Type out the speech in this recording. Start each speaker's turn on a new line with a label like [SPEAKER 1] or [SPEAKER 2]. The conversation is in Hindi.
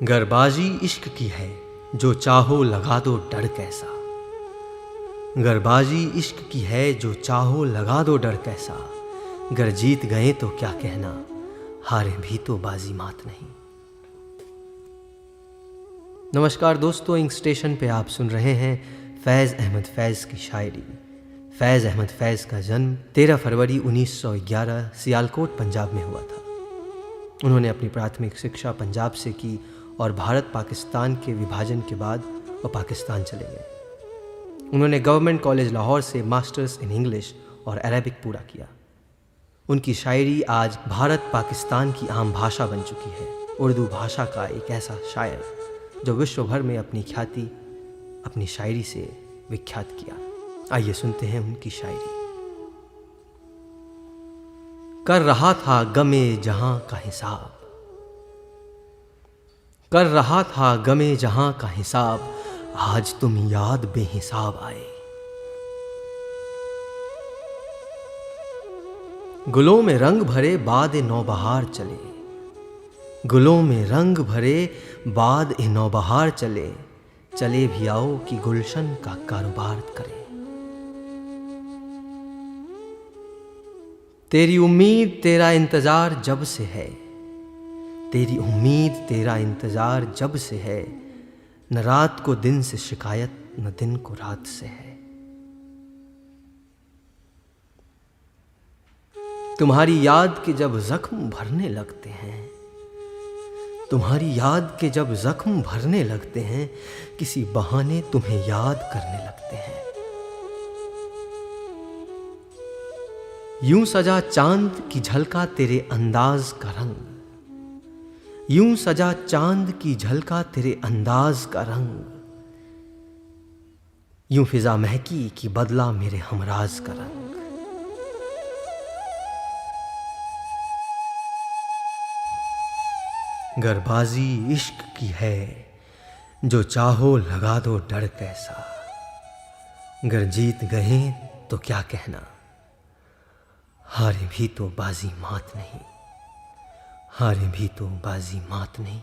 [SPEAKER 1] गरबाजी इश्क की है जो चाहो लगा दो डर कैसा। गरबाजी इश्क की है जो चाहो लगा दो डर कैसा। गर जीत गए तो क्या कहना, हारे भी तो बाजी मात नहीं। नमस्कार दोस्तों, इंक स्टेशन पे आप सुन रहे हैं फैज़ अहमद फैज़ की शायरी। फैज़ अहमद फैज़ का जन्म 13 फरवरी 1911 सियालकोट पंजाब में हुआ था। उन्होंने अपनी प्राथमिक शिक्षा पंजाब से की और भारत पाकिस्तान के विभाजन के बाद वो पाकिस्तान चले गए। उन्होंने गवर्नमेंट कॉलेज लाहौर से मास्टर्स इन इंग्लिश और अरेबिक पूरा किया। उनकी शायरी आज भारत पाकिस्तान की आम भाषा बन चुकी है। उर्दू भाषा का एक ऐसा शायर जो विश्व भर में अपनी ख्याति अपनी शायरी से विख्यात किया। आइए सुनते हैं उनकी शायरी। कर रहा था गमे जहां का हिसाब, कर रहा था गमे जहां का हिसाब, आज तुम याद बेहिसाब आए। गुलों में रंग भरे बाद नौबहार चले, गुलों में रंग भरे बाद नौबहार चले, चले भी आओ कि गुलशन का कारोबार करें। तेरी उम्मीद तेरा इंतजार जब से है, तेरी उम्मीद तेरा इंतजार जब से है, न रात को दिन से शिकायत न दिन को रात से है। तुम्हारी याद के जब जख्म भरने लगते हैं, तुम्हारी याद के जब जख्म भरने लगते हैं, किसी बहाने तुम्हें याद करने लगते हैं। यूं सजा चांद की झलका तेरे अंदाज का रंग, यूं सजा चांद की झलका तेरे अंदाज का रंग, यूं फिजा महकी कि बदला मेरे हमराज का रंग। गरबाजी इश्क की है जो चाहो लगा दो डर कैसा। गर जीत गए तो क्या कहना, हारे भी तो बाजी मात नहीं, हारे भी तो बाजी मात नहीं।